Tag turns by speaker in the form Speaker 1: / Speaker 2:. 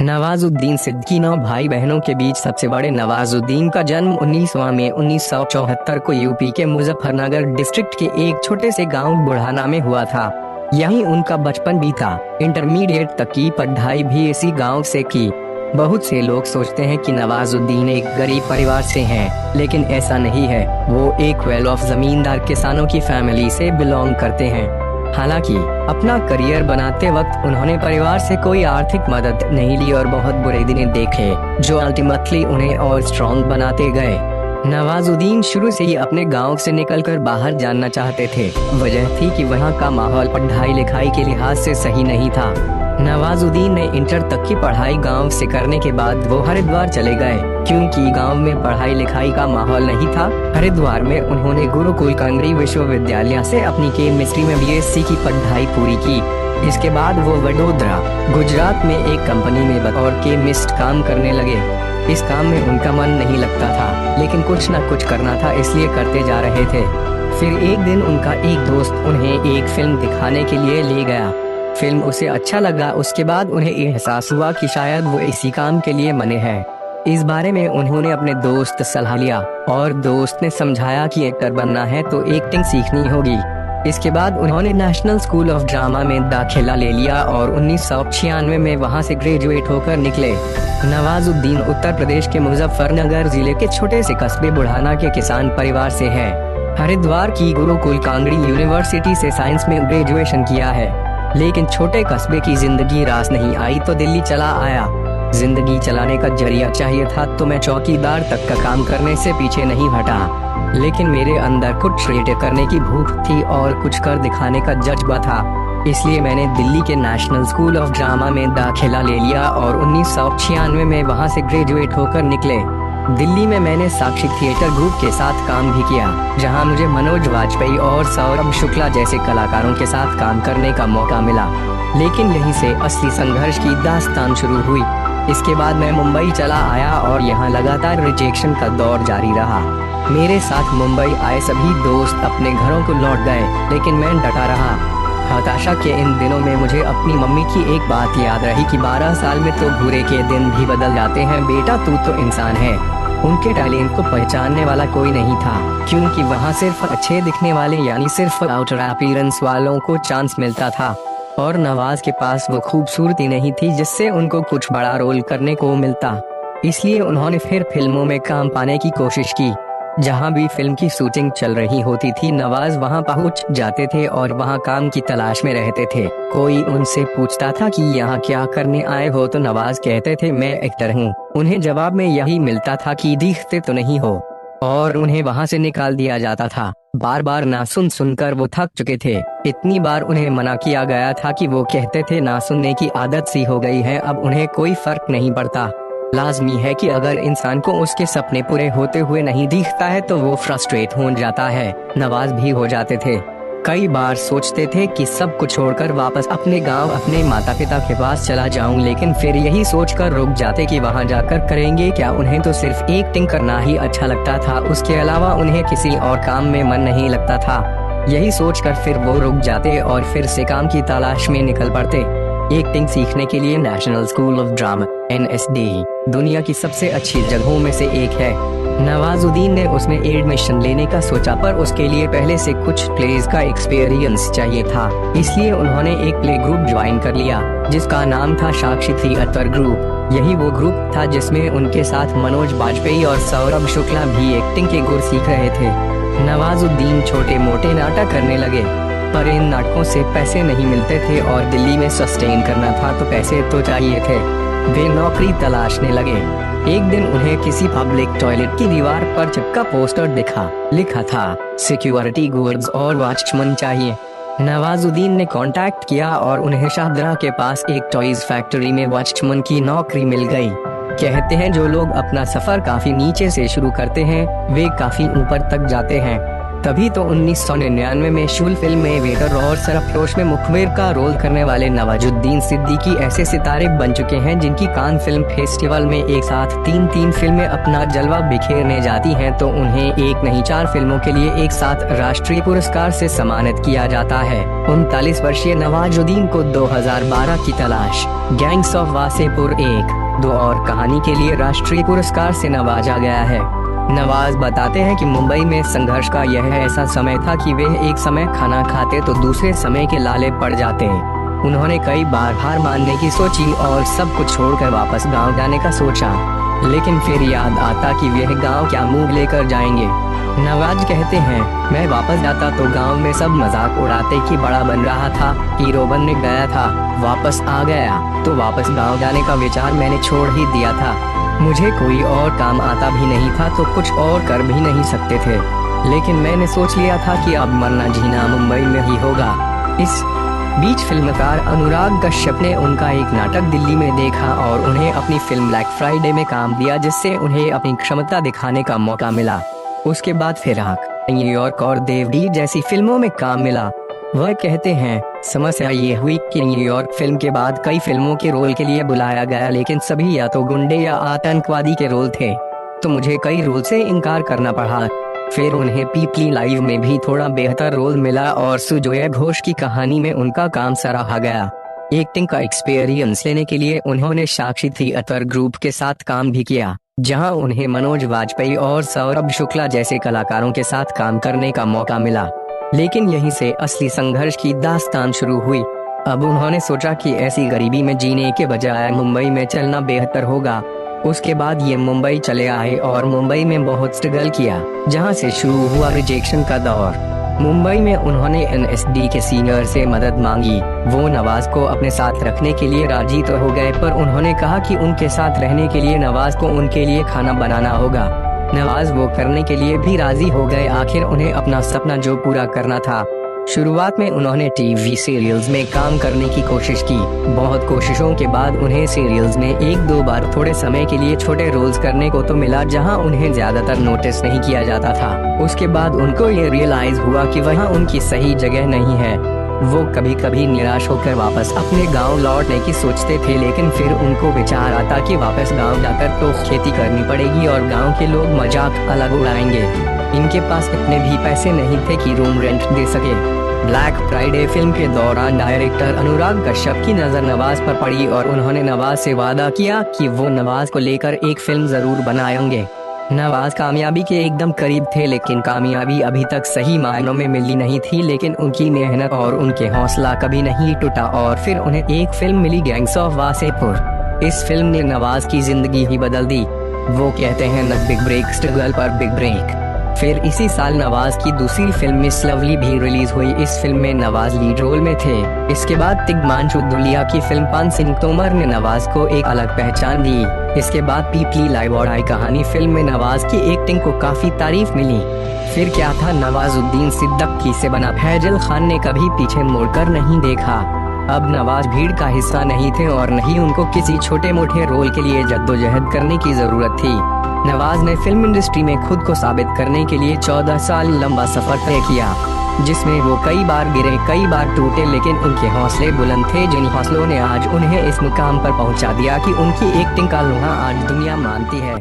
Speaker 1: नवाजुद्दीन सिद्दीकी 9 भाई बहनों के बीच सबसे बड़े नवाजुद्दीन का जन्म 19 मई 1974 को यूपी के मुजफ्फरनगर डिस्ट्रिक्ट के एक छोटे से गांव बुढ़ाना में हुआ था। यहीं उनका बचपन बीता। इंटरमीडिएट तक की पढ़ाई भी इसी गांव से की। बहुत से लोग सोचते हैं कि नवाजुद्दीन एक गरीब परिवार से हैं, लेकिन ऐसा नहीं है। वो एक वेल ऑफ जमींदार किसानों की फैमिली से बिलोंग करते हैं। हालांकि अपना करियर बनाते वक्त उन्होंने परिवार से कोई आर्थिक मदद नहीं ली और बहुत बुरे दिन देखे, जो अल्टीमेटली उन्हें और स्ट्रॉन्ग बनाते गए। नवाजुद्दीन शुरू से ही अपने गांव से निकलकर बाहर जाना चाहते थे। वजह थी कि वहां का माहौल पढ़ाई लिखाई के लिहाज से सही नहीं था। नवाजुद्दीन ने इंटर तक की पढ़ाई गांव से करने के बाद वो हरिद्वार चले गए, क्योंकि गांव में पढ़ाई लिखाई का माहौल नहीं था। हरिद्वार में उन्होंने गुरुकुल कांगड़ी विश्वविद्यालय से अपनी केमिस्ट्री में बीएससी की पढ़ाई पूरी की। इसके बाद वो वडोदरा गुजरात में एक कंपनी में बतौर केमिस्ट काम करने लगे। इस काम में उनका मन नहीं लगता था, लेकिन कुछ न कुछ करना था, इसलिए करते जा रहे थे। फिर एक दिन उनका एक दोस्त उन्हें एक फिल्म दिखाने के लिए ले गया। फिल्म उसे अच्छा लगा। उसके बाद उन्हें एहसास हुआ कि शायद वो इसी काम के लिए बने हैं। इस बारे में उन्होंने अपने दोस्त से सलाह लिया और दोस्त ने समझाया कि एक्टर बनना है तो एक्टिंग सीखनी होगी। इसके बाद उन्होंने नेशनल स्कूल ऑफ ड्रामा में दाखिला ले लिया और 1996 में वहां से ग्रेजुएट होकर निकले। नवाजुद्दीन उत्तर प्रदेश के मुजफ्फरनगर जिले के छोटे से कस्बे बुढ़ाना के किसान परिवार से है। हरिद्वार की गुरुकुल कांगड़ी यूनिवर्सिटी से साइंस में ग्रेजुएशन किया है, लेकिन छोटे कस्बे की जिंदगी रास नहीं आई तो दिल्ली चला आया। जिंदगी चलाने का जरिया चाहिए था तो मैं चौकीदार तक का काम करने से पीछे नहीं हटा, लेकिन मेरे अंदर कुछ क्रिएट करने की भूख थी और कुछ कर दिखाने का जज्बा था। इसलिए मैंने दिल्ली के नेशनल स्कूल ऑफ ड्रामा में दाखिला ले लिया और 1996 में वहां से ग्रेजुएट होकर निकले। दिल्ली में मैंने साक्षी थिएटर ग्रुप के साथ काम भी किया, जहां मुझे मनोज वाजपेयी और सौरभ शुक्ला जैसे कलाकारों के साथ काम करने का मौका मिला। लेकिन यहीं से असली संघर्ष की दास्तान शुरू हुई। इसके बाद मैं मुंबई चला आया और यहाँ लगातार रिजेक्शन का दौर जारी रहा। मेरे साथ मुंबई आए सभी दोस्त अपने घरों को लौट गए, लेकिन मैं डटा रहा। हताशा के इन दिनों में मुझे अपनी मम्मी की एक बात याद रही कि 12 साल में तो बुरे के दिन भी बदल जाते हैं बेटा, तू तो इंसान है। उनके टैलेंट को पहचानने वाला कोई नहीं था, क्योंकि वहाँ सिर्फ अच्छे दिखने वाले यानी सिर्फ आउटर अपीयरेंस वालों को चांस मिलता था। और नवाज के पास वो खूबसूरती नहीं थी जिससे उनको कुछ बड़ा रोल करने को मिलता। इसलिए उन्होंने फिर फिल्मों में काम पाने की कोशिश की। जहाँ भी फिल्म की शूटिंग चल रही होती थी, नवाज वहाँ पहुँच जाते थे और वहाँ काम की तलाश में रहते थे। कोई उनसे पूछता था कि यहाँ क्या करने आए हो, तो नवाज कहते थे मैं एक्टर हूँ। उन्हें जवाब में यही मिलता था कि दिखते तो नहीं हो, और उन्हें वहाँ से निकाल दिया जाता था। बार बार ना सुनकर वो थक चुके थे। इतनी बार उन्हें मना किया गया था कि वो कहते थे ना सुनने की आदत सी हो गई है, अब उन्हें कोई फर्क नहीं पड़ता। लाजमी है कि अगर इंसान को उसके सपने पूरे होते हुए नहीं दिखता है तो वो फ्रस्ट्रेट हो जाता है। नवाज भी हो जाते थे। कई बार सोचते थे कि सब कुछ छोड़कर वापस अपने गांव अपने माता पिता के पास चला जाऊं, लेकिन फिर यही सोचकर रुक जाते कि वहां जाकर करेंगे क्या। उन्हें तो सिर्फ एक्टिंग करना ही अच्छा लगता था, उसके अलावा उन्हें किसी और काम में मन नहीं लगता था। यही सोचकर फिर वो रुक जाते और फिर से काम की तलाश में निकल पड़ते। एक्टिंग सीखने के लिए national school of drama (NSD) दुनिया की सबसे अच्छी जगहों में से एक है। नवाजुद्दीन ने उसमें एडमिशन लेने का सोचा, पर उसके लिए पहले से कुछ प्लेस का एक्सपीरियंस चाहिए था। इसलिए उन्होंने एक प्ले ग्रुप ज्वाइन कर लिया, जिसका नाम था साक्षी थिएटर ग्रुप। यही वो ग्रुप था जिसमें उनके साथ मनोज वाजपेयी और सौरभ शुक्ला भी एक्टिंग के गुर सीख रहे थे। नवाजुद्दीन छोटे मोटे नाटक करने लगे, पर इन नाटकों से पैसे नहीं मिलते थे और दिल्ली में सस्टेन करना था तो पैसे तो चाहिए थे। वे नौकरी तलाशने लगे। एक दिन उन्हें किसी पब्लिक टॉयलेट की दीवार पर चिपका पोस्टर दिखा। लिखा था सिक्योरिटी गार्ड्स और वॉचमैन चाहिए। नवाजुद्दीन ने कांटेक्ट किया और उन्हें शाहदरा के पास एक टॉयज फैक्ट्री में वॉचमैन की नौकरी मिल गई। कहते हैं जो लोग अपना सफर काफी नीचे से शुरू करते हैं वे काफी ऊपर तक जाते हैं। तभी तो 1999 में शूल फिल्म में वेटर और सरफरोश में मुखबिर का रोल करने वाले नवाजुद्दीन सिद्दीकी ऐसे सितारे बन चुके हैं जिनकी कान फिल्म फेस्टिवल में एक साथ तीन फिल्में अपना जलवा बिखेरने जाती हैं तो उन्हें एक नहीं 4 फिल्मों के लिए एक साथ राष्ट्रीय पुरस्कार से सम्मानित किया जाता है। 39 वर्षीय नवाजुद्दीन को 2012 की तलाश, गैंग्स ऑफ वासेपुर 1, 2 और कहानी के लिए राष्ट्रीय पुरस्कार से नवाजा गया है। नवाज बताते हैं कि मुंबई में संघर्ष का यह ऐसा समय था कि वे एक समय खाना खाते तो दूसरे समय के लाले पड़ जाते। उन्होंने कई बार हार मानने की सोची और सब कुछ छोड़कर वापस गांव जाने का सोचा, लेकिन फिर याद आता कि वह गांव क्या मुंह लेकर जाएंगे। नवाज कहते हैं, मैं वापस जाता तो गांव में सब मजाक उड़ाते कि बड़ा बन रहा था, हीरो बनने गया था, वापस आ गया तो वापस गांव जाने का विचार मैंने छोड़ ही दिया था। मुझे कोई और काम आता भी नहीं था तो कुछ और कर भी नहीं सकते थे, लेकिन मैंने सोच लिया था कि अब मरना जीना मुंबई में ही होगा। इस बीच फिल्मकार अनुराग कश्यप ने उनका एक नाटक दिल्ली में देखा और उन्हें अपनी फिल्म ब्लैक फ्राइडे में काम दिया, जिससे उन्हें अपनी क्षमता दिखाने का मौका मिला। उसके बाद फिराक, न्यूयॉर्क और देवडी जैसी फिल्मों में काम मिला। वह कहते हैं, समस्या ये हुई कि न्यूयॉर्क फिल्म के बाद कई फिल्मों के रोल के लिए बुलाया गया, लेकिन सभी या तो गुंडे या आतंकवादी के रोल थे, तो मुझे कई रोल से इनकार करना पड़ा। फिर उन्हें पीपली लाइव में भी थोड़ा बेहतर रोल मिला और सुजोया घोष की कहानी में उनका काम सराहा गया। एक्टिंग का एक्सपीरियंस लेने के लिए उन्होंने साक्षी थिएटर ग्रुप के साथ काम भी किया, जहां उन्हें मनोज वाजपेयी और सौरभ शुक्ला जैसे कलाकारों के साथ काम करने का मौका मिला। लेकिन यहीं से असली संघर्ष की दास्तान शुरू हुई। अब उन्होंने सोचा कि ऐसी गरीबी में जीने के बजाय मुंबई में चलना बेहतर होगा। उसके बाद ये मुंबई चले आए और मुंबई में बहुत स्ट्रगल किया, जहां से शुरू हुआ रिजेक्शन का दौर। मुंबई में उन्होंने NSD के सीनियर से मदद मांगी। वो नवाज को अपने साथ रखने के लिए राजी तो हो गए, पर उन्होंने कहा कि उनके साथ रहने के लिए नवाज को उनके लिए खाना बनाना होगा। नवाज वो करने के लिए भी राजी हो गए। आखिर उन्हें अपना सपना जो पूरा करना था। शुरुआत में उन्होंने टीवी सीरियल्स में काम करने की कोशिश की। बहुत कोशिशों के बाद उन्हें सीरियल्स में 1-2 बार थोड़े समय के लिए छोटे रोल्स करने को तो मिला, जहां उन्हें ज्यादातर नोटिस नहीं किया जाता था। उसके बाद उनको ये रियलाइज हुआ कि वहां उनकी सही जगह नहीं है। वो कभी कभी निराश होकर वापस अपने गांव लौटने की सोचते थे, लेकिन फिर उनको विचार आता कि वापस गांव जाकर तो खेती करनी पड़ेगी और गांव के लोग मजाक अलग उड़ाएंगे। इनके पास इतने भी पैसे नहीं थे कि रूम रेंट दे सके। ब्लैक फ्राइडे फिल्म के दौरान डायरेक्टर अनुराग कश्यप की नजर नवाज पर पड़ी और उन्होंने नवाज से वादा किया कि वो नवाज को लेकर एक फिल्म जरूर बनाएंगे। नवाज कामयाबी के एकदम करीब थे, लेकिन कामयाबी अभी तक सही मायनों में मिली नहीं थी। लेकिन उनकी मेहनत और उनके हौसला कभी नहीं टूटा और फिर उन्हें एक फिल्म मिली, गैंग्स ऑफ वासेपुर। इस फिल्म ने नवाज की जिंदगी ही बदल दी। वो कहते हैं, न बिग ब्रेक स्ट्रगल पर बिग ब्रेक। फिर इसी साल नवाज की दूसरी फिल्म मिस लवली भी रिलीज हुई। इस फिल्म में नवाज लीड रोल में थे। इसके बाद तिग्मांशु धूलिया की फिल्म पान सिंह तोमर ने नवाज को एक अलग पहचान दी। इसके बाद पीपली लाइव और आई कहानी फिल्म में नवाज की एक्टिंग को काफी तारीफ मिली। फिर क्या था, नवाजुद्दीन सिद्दीकी से बना फैजल खान ने कभी पीछे मुड़कर नहीं देखा। अब नवाज भीड़ का हिस्सा नहीं थे और नहीं उनको किसी छोटे मोटे रोल के लिए जद्दोजहद करने की जरूरत थी। नवाज ने फिल्म इंडस्ट्री में खुद को साबित करने के लिए 14 साल लंबा सफर तय किया, जिसमें वो कई बार गिरे, कई बार टूटे, लेकिन उनके हौसले बुलंद थे, जिन हौसलों ने आज उन्हें इस मुकाम पर पहुंचा दिया कि उनकी एक्टिंग का लोहा आज दुनिया मानती है।